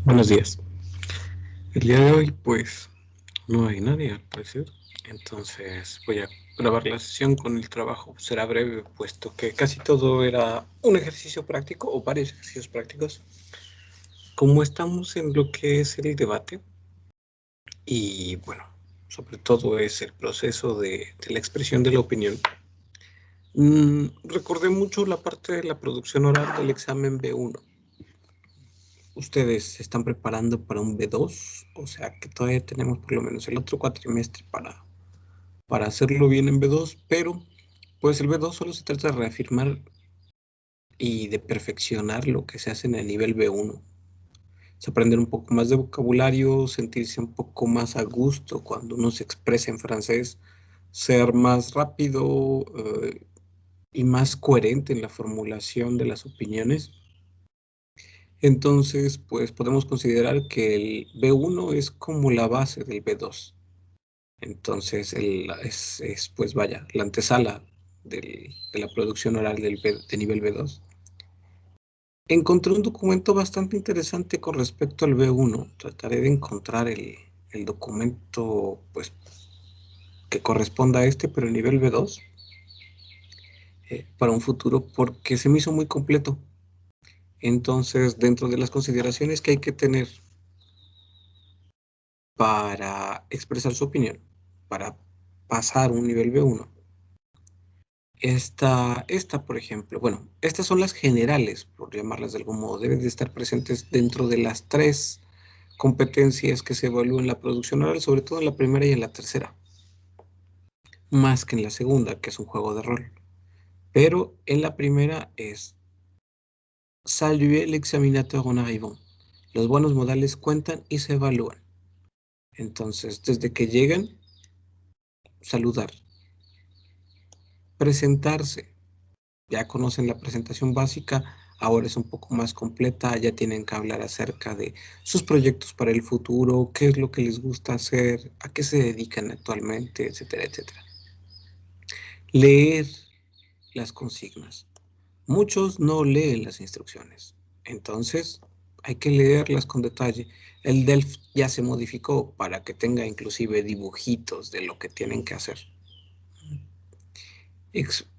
Buenos días. El día de hoy, pues, no hay nadie al parecer. Entonces voy a grabar la sesión con el trabajo. Será breve, puesto que casi todo era un ejercicio práctico o varios ejercicios prácticos. Como estamos en lo que es el debate, y bueno, sobre todo es el proceso de la expresión de la opinión, recordé mucho la parte de la producción oral del examen B1. Ustedes se están preparando para un B2, o sea que todavía tenemos por lo menos el otro cuatrimestre para hacerlo bien en B2, pero pues el B2 solo se trata de reafirmar y de perfeccionar lo que se hace en el nivel B1. Es aprender un poco más de vocabulario, sentirse un poco más a gusto cuando uno se expresa en francés, ser más rápido y más coherente en la formulación de las opiniones. Entonces, pues podemos considerar que el B1 es como la base del B2. Entonces, pues vaya, la antesala de la producción oral de nivel B2. Encontré un documento bastante interesante con respecto al B1. Trataré de encontrar el documento pues, que corresponda a este, pero a nivel B2, para un futuro, porque se me hizo muy completo. Entonces, dentro de las consideraciones que hay que tener para expresar su opinión, para pasar un nivel B1, por ejemplo, bueno, estas son las generales, por llamarlas de algún modo, deben de estar presentes dentro de las tres competencias que se evalúan en la producción oral, sobre todo en la primera y en la tercera, más que en la segunda, que es un juego de rol. Pero en la primera es saluer l'examinateur en arrivant. Los buenos modales cuentan y se evalúan. Entonces, desde que llegan, saludar, presentarse. Ya conocen la presentación básica, ahora es un poco más completa, ya tienen que hablar acerca de sus proyectos para el futuro, qué es lo que les gusta hacer, a qué se dedican actualmente, etcétera, etcétera. Leer las consignas. Muchos no leen las instrucciones, entonces hay que leerlas con detalle. El DELF ya se modificó para que tenga inclusive dibujitos de lo que tienen que hacer.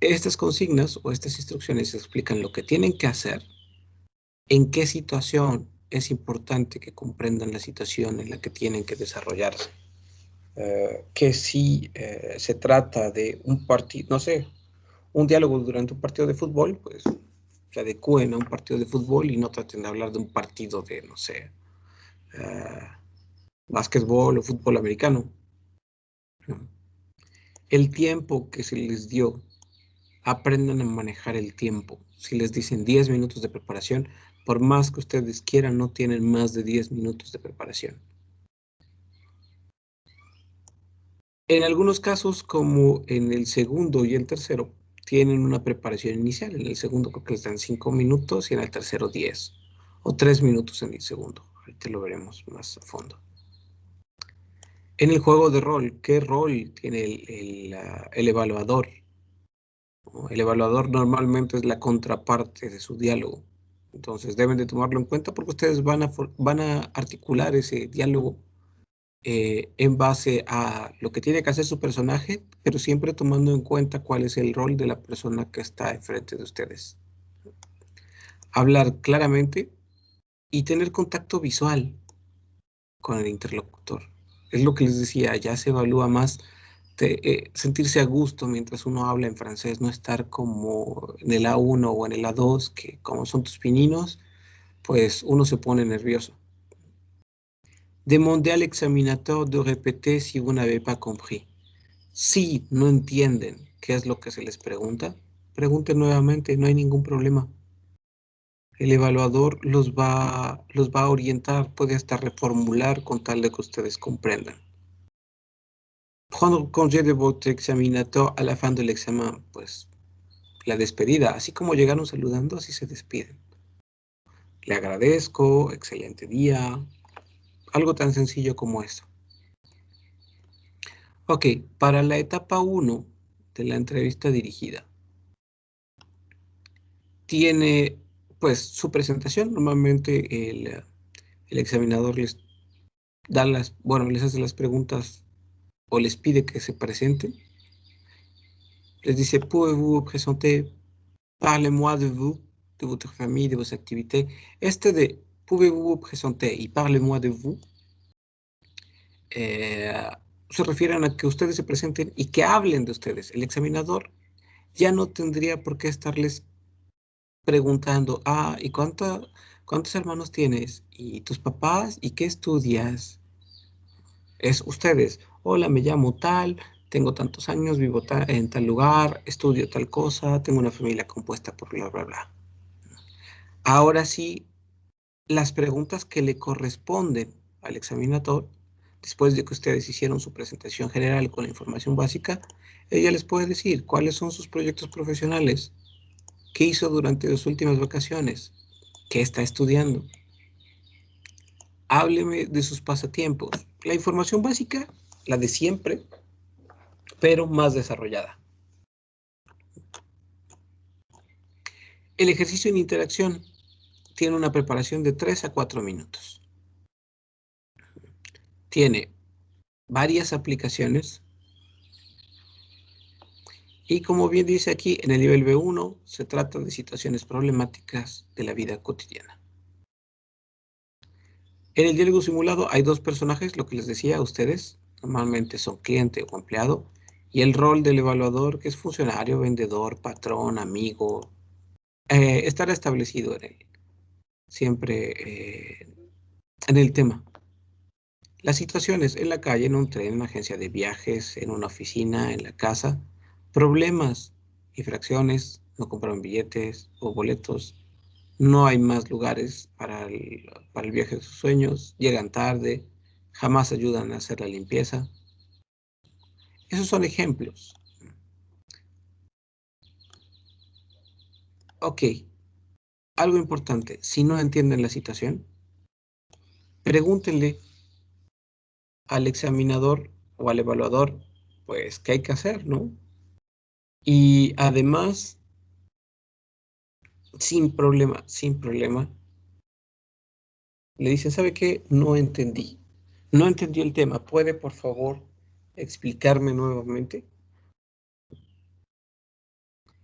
Estas consignas o estas instrucciones explican lo que tienen que hacer, en qué situación es importante que comprendan la situación en la que tienen que desarrollarse. Que si se trata de un partido, no sé, un diálogo durante un partido de fútbol, pues se adecúen a un partido de fútbol y no traten de hablar de un partido de, no sé, básquetbol o fútbol americano. ¿No? El tiempo que se les dio, aprendan a manejar el tiempo. Si les dicen 10 minutos de preparación, por más que ustedes quieran, no tienen más de 10 minutos de preparación. En algunos casos, como en el segundo y el tercero, tienen una preparación inicial. En el segundo creo que les dan 5 minutos y en el tercero 10. O 3 minutos en el segundo. Ahorita lo veremos más a fondo. En el juego de rol, ¿qué rol tiene el evaluador? El evaluador normalmente es la contraparte de su diálogo. Entonces deben de tomarlo en cuenta porque ustedes van a articular ese diálogo en base a lo que tiene que hacer su personaje, pero siempre tomando en cuenta cuál es el rol de la persona que está enfrente de ustedes. Hablar claramente y tener contacto visual con el interlocutor. Es lo que les decía, ya se evalúa más sentirse a gusto mientras uno habla en francés, no estar como en el A1 o en el A2, que como son tus pininos, pues uno se pone nervioso. Demandez al examinateur de répéter si vous n'avez pas compris. Si no entienden qué es lo que se les pregunta, pregunten nuevamente, no hay ningún problema. El evaluador los va a orientar, puede hasta reformular con tal de que ustedes comprendan. Prendre congé de votre examinateur a la fin de l'examen, pues la despedida, así como llegaron saludando, así se despiden. Le agradezco, excelente día, algo tan sencillo como eso. Ok, para la etapa 1 de la entrevista dirigida, tiene pues su presentación. Normalmente el examinador les da les hace las preguntas o les pide que se presenten. Les dice, pouvez-vous vous présenter? Parlez-moi de vous, de votre famille, de vos activités. De pouvez-vous vous présenter y parlez-moi de vous, se refieren a que ustedes se presenten y que hablen de ustedes. El examinador ya no tendría por qué estarles preguntando, ¿y cuántos hermanos tienes? ¿Y tus papás? ¿Y qué estudias? Es ustedes. Hola, me llamo tal, tengo tantos años, vivo en tal lugar, estudio tal cosa, tengo una familia compuesta por bla, bla, bla. Ahora sí, las preguntas que le corresponden al examinador, después de que ustedes hicieron su presentación general con la información básica, ella les puede decir cuáles son sus proyectos profesionales, qué hizo durante las últimas vacaciones, qué está estudiando. Hábleme de sus pasatiempos. La información básica, la de siempre, pero más desarrollada. El ejercicio en interacción tiene una preparación de 3 a 4 minutos. Tiene varias aplicaciones y, como bien dice aquí, en el nivel B1 se trata de situaciones problemáticas de la vida cotidiana. En el diálogo simulado hay 2 personajes, lo que les decía a ustedes, normalmente son cliente o empleado, y el rol del evaluador, que es funcionario, vendedor, patrón, amigo, estará establecido siempre en el tema. Las situaciones en la calle, en un tren, en una agencia de viajes, en una oficina, en la casa, problemas, infracciones, no compraron billetes o boletos, no hay más lugares para el viaje de sus sueños, llegan tarde, jamás ayudan a hacer la limpieza. Esos son ejemplos. Ok, algo importante, si no entienden la situación, pregúntenle al examinador o al evaluador, pues, qué hay que hacer, ¿no? Y además, sin problema, le dicen, ¿sabe qué? No entendí. No entendí el tema. ¿Puede, por favor, explicarme nuevamente?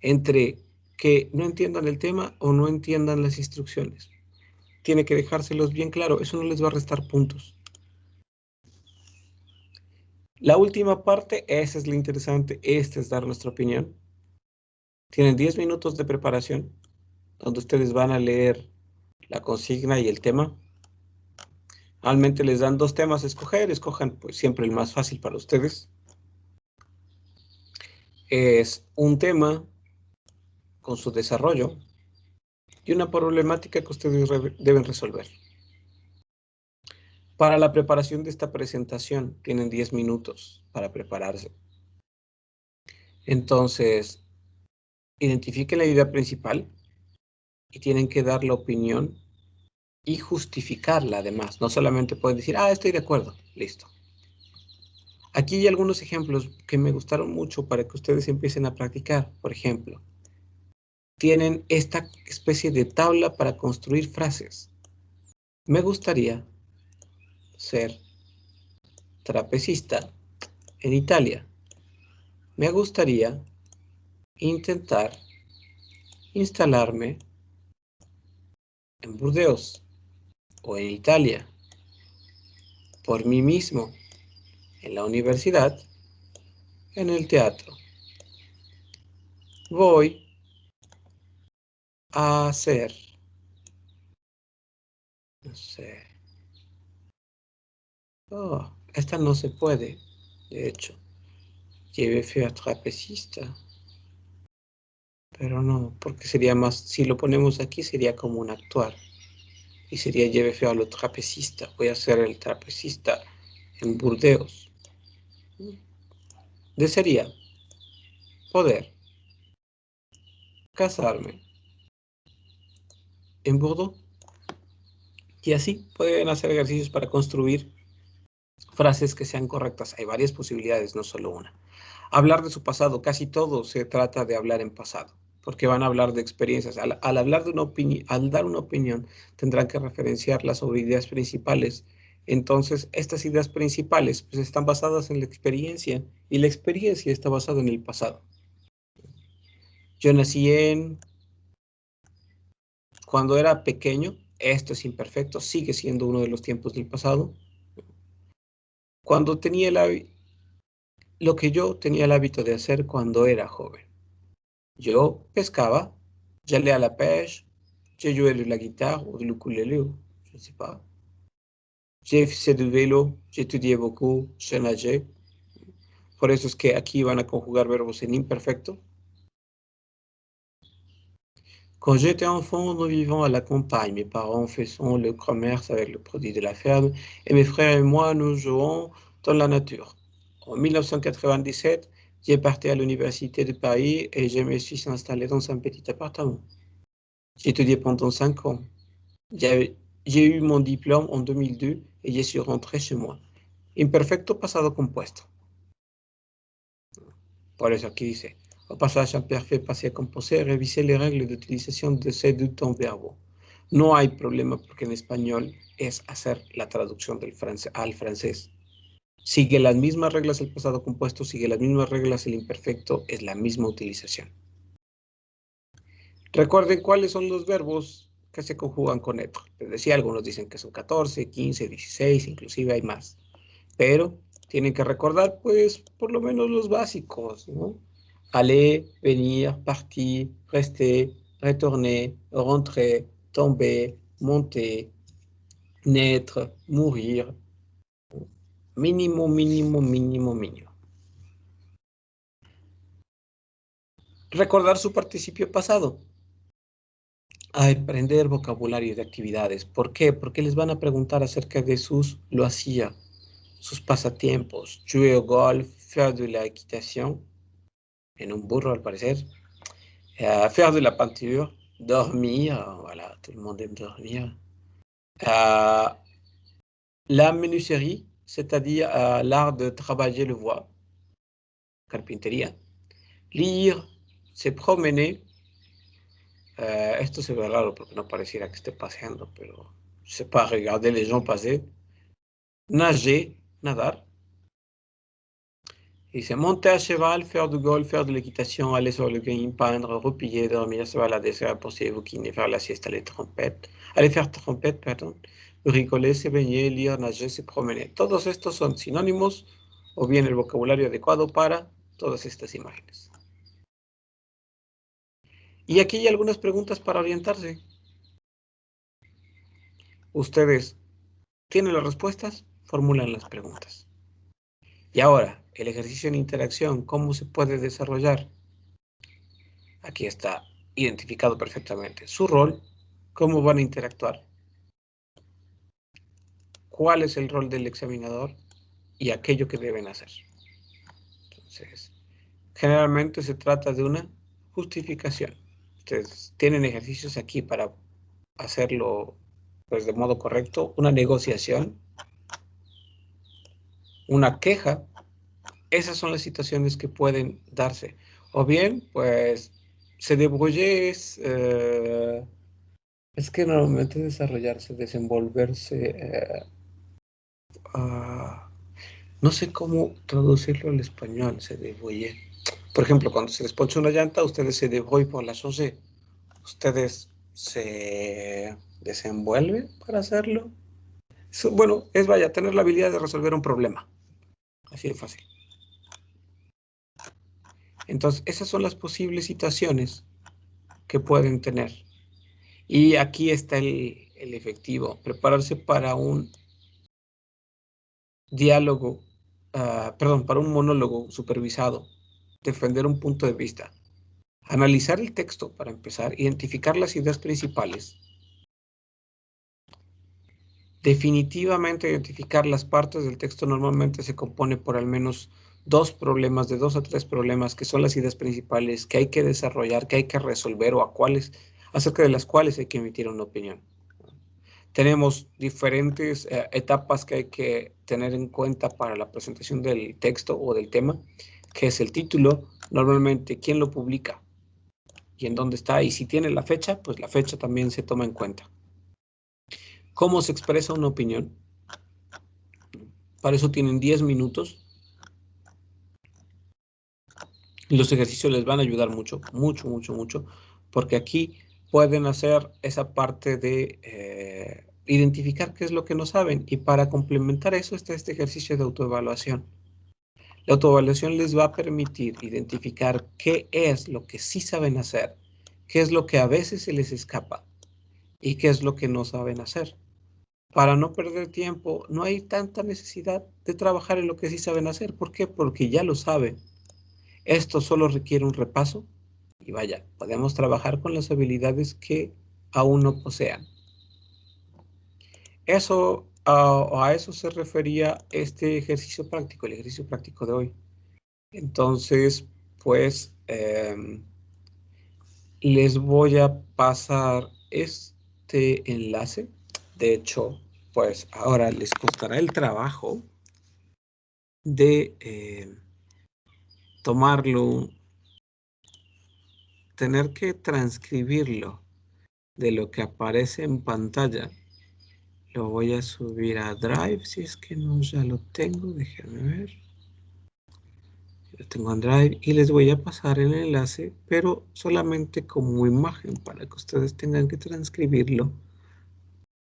Entre que no entiendan el tema o no entiendan las instrucciones. Tiene que dejárselos bien claro. Eso no les va a restar puntos. La última parte, esa es la interesante. Esta es dar nuestra opinión. Tienen 10 minutos de preparación, donde ustedes van a leer la consigna y el tema. Normalmente les dan 2 temas a escoger. Escojan pues siempre el más fácil para ustedes. Es un tema con su desarrollo y una problemática que ustedes deben resolver. Para la preparación de esta presentación tienen 10 minutos para prepararse. Entonces, identifiquen la idea principal y tienen que dar la opinión y justificarla además. No solamente pueden decir, estoy de acuerdo, listo. Aquí hay algunos ejemplos que me gustaron mucho para que ustedes empiecen a practicar. Por ejemplo, tienen esta especie de tabla para construir frases. Me gustaría ser trapecista en Italia. Me gustaría intentar instalarme en Burdeos o en Italia por mí mismo en la universidad, en el teatro. Voy a hacer, no sé, esta no se puede, de hecho. Llevé feo a trapecista, pero no, porque sería más, si lo ponemos aquí sería como un actuar. Y sería lleve feo a lo trapecista. Voy a ser el trapecista en Burdeos. Desearía poder casarme en Bordeaux. Y así pueden hacer ejercicios para construir frases que sean correctas. Hay varias posibilidades, no solo una. Hablar de su pasado. Casi todo se trata de hablar en pasado. porque van a hablar de experiencias. Al hablar de una opinión, al dar una opinión, tendrán que referenciarlas sobre ideas principales. Entonces, estas ideas principales pues, están basadas en la experiencia y la experiencia está basada en el pasado. Yo nací cuando era pequeño, esto es imperfecto, sigue siendo uno de los tiempos del pasado. Cuando tenía lo que yo tenía el hábito de hacer cuando era joven. Yo pescaba, j'allais à la pêche, j'ai joué de la guitare ou de l'ukulélé, je ne sais pas. J'ai fait du vélo, j'étudié beaucoup, je nageais. Por eso es que aquí van a conjugar verbos en imperfecto. Quand j'étais enfant, nous vivons à la campagne. Mes parents faisaient le commerce avec le produit de la ferme et mes frères et moi, nous jouons dans la nature. En 1997, j'ai parti à l'université de Paris et je me suis installé dans un petit appartement. J'ai étudié pendant 5 ans. J'ai eu mon diplôme en 2002 et je suis rentré chez moi. Imperfecto pasado compuesto. Por eso aquí dice, au passage imperfect passé composé, revisez les règles d'utilisation de ces deux temps verbaux. No hay problema porque en español es hacer la traducción del al francés. Sigue las mismas reglas el pasado compuesto, sigue las mismas reglas el imperfecto, es la misma utilización. Recuerden cuáles son los verbos que se conjugan con être. Les decía, algunos dicen que son 14, 15, 16, inclusive hay más. Pero tienen que recordar, pues, por lo menos los básicos, ¿no? Aller, venir, partir, rester, retourner, rentrer, tomber, monter, naître, mourir. Mínimo, mínimo, mínimo, mínimo. Recordar su participio pasado. Aprender vocabulario de actividades. ¿Por qué? Porque les van a preguntar acerca de lo hacía, sus pasatiempos. Jouer au golf, faire de la équitation, en un burro al parecer. Faire de la peinture, dormir, voilà, tout le monde aime dormir. La menuiserie, c'est-à-dire l'art de travailler le bois, carpintería. Lire, se promener. Esto se ve raro porque no pareciera que esté paseando, pero c'est pas regarder les gens passer. Nager, nadar. Et c'est monter à cheval, faire du golf, faire de l'équitation, aller sur le green, peindre, repiller, dormir, se balader, se reposer, bouquiner, faire la sieste, aller faire trompette, pardon, bricoler, se bañer, lire, nager, se promener. Todos estos son sinónimos o bien el vocabulario adecuado para todas estas imágenes. Y aquí hay algunas preguntas para orientarse. Ustedes tienen las respuestas, formulan las preguntas. Y ahora, el ejercicio en interacción, ¿cómo se puede desarrollar? Aquí está identificado perfectamente su rol, cómo van a interactuar, cuál es el rol del examinador y aquello que deben hacer. Entonces, generalmente se trata de una justificación. Ustedes tienen ejercicios aquí para hacerlo pues, de modo correcto, una negociación, una queja. Esas son las situaciones que pueden darse. O bien, pues, se débrouiller es que normalmente desarrollarse, desenvolverse, no sé cómo traducirlo al español, se débrouiller. Por ejemplo, cuando se les poncha una llanta, ustedes se débrouillent por la changer. Ustedes se desenvuelven para hacerlo. Bueno, vaya, tener la habilidad de resolver un problema. Así de fácil. Entonces, esas son las posibles situaciones que pueden tener. Y aquí está el efectivo, prepararse para un diálogo, para un monólogo supervisado, defender un punto de vista, analizar el texto para empezar, identificar las ideas principales, definitivamente identificar las partes del texto. Normalmente se compone por al menos de 2 a 3 problemas que son las ideas principales que hay que desarrollar, que hay que resolver o acerca de las cuales hay que emitir una opinión. Tenemos diferentes etapas que hay que tener en cuenta para la presentación del texto o del tema, que es el título, normalmente quién lo publica, y en dónde está. Y si tiene la fecha, pues la fecha también se toma en cuenta. ¿Cómo se expresa una opinión? Para eso tienen 10 minutos. Los ejercicios les van a ayudar mucho, mucho, mucho, mucho, porque aquí pueden hacer esa parte de identificar qué es lo que no saben. Y para complementar eso está este ejercicio de autoevaluación. La autoevaluación les va a permitir identificar qué es lo que sí saben hacer, qué es lo que a veces se les escapa y qué es lo que no saben hacer. Para no perder tiempo, no hay tanta necesidad de trabajar en lo que sí saben hacer. ¿Por qué? Porque ya lo saben. Esto solo requiere un repaso y vaya, podemos trabajar con las habilidades que aún no posean. Eso, a eso se refería este ejercicio práctico, el ejercicio práctico de hoy. Entonces, pues, les voy a pasar este enlace. De hecho, pues ahora les costará el trabajo de tomarlo, tener que transcribirlo de lo que aparece en pantalla. Lo voy a subir a Drive, si es que no ya lo tengo, déjenme ver. Lo tengo en Drive y les voy a pasar el enlace, pero solamente como imagen para que ustedes tengan que transcribirlo,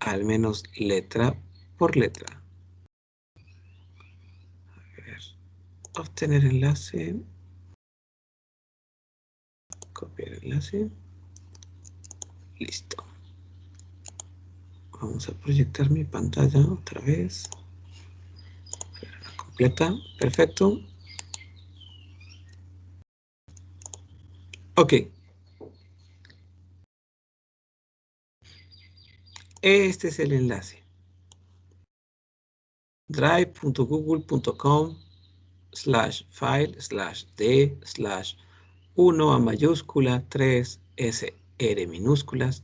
al menos letra por letra. A ver, obtener enlace, copiar enlace, listo. Vamos a proyectar mi pantalla otra vez. Completa, perfecto. Ok. Este es el enlace. drive.google.com/file/d/1 a mayúscula 3 S R minúsculas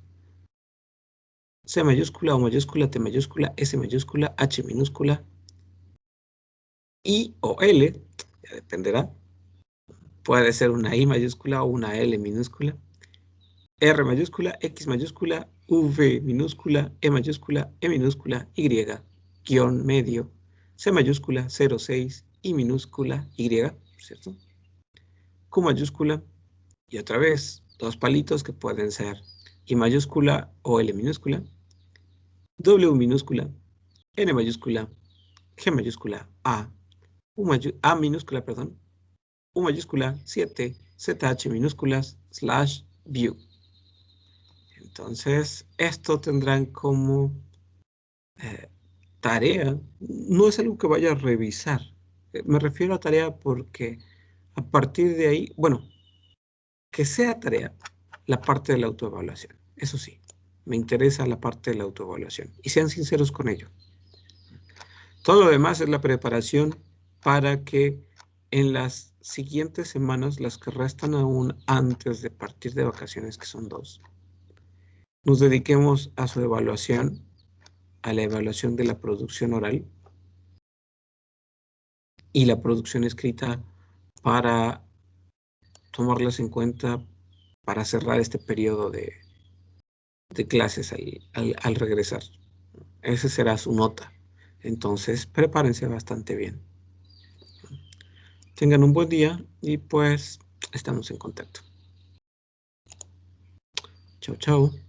C mayúscula O mayúscula T mayúscula S mayúscula H minúscula I o L, ya dependerá. Puede ser una I mayúscula o una L minúscula. R mayúscula, X mayúscula, V minúscula, E mayúscula, E minúscula, Y, guión medio, C mayúscula, 06, I minúscula, Y, ¿cierto? Q mayúscula, y otra vez, dos palitos que pueden ser I mayúscula o L minúscula, W minúscula, N mayúscula, G mayúscula, A minúscula, perdón, U mayúscula, 7, ZH minúsculas, /view. Entonces, esto tendrán como tarea, no es algo que vaya a revisar. Me refiero a tarea porque a partir de ahí, bueno, que sea tarea la parte de la autoevaluación. Eso sí, me interesa la parte de la autoevaluación. Y sean sinceros con ello. Todo lo demás es la preparación para que en las siguientes semanas, las que restan aún antes de partir de vacaciones, que son 2, nos dediquemos a su evaluación, a la evaluación de la producción oral y la producción escrita para tomarlas en cuenta para cerrar este periodo de clases al regresar. Esa será su nota. Entonces, prepárense bastante bien. Tengan un buen día y pues estamos en contacto. Chao, chao.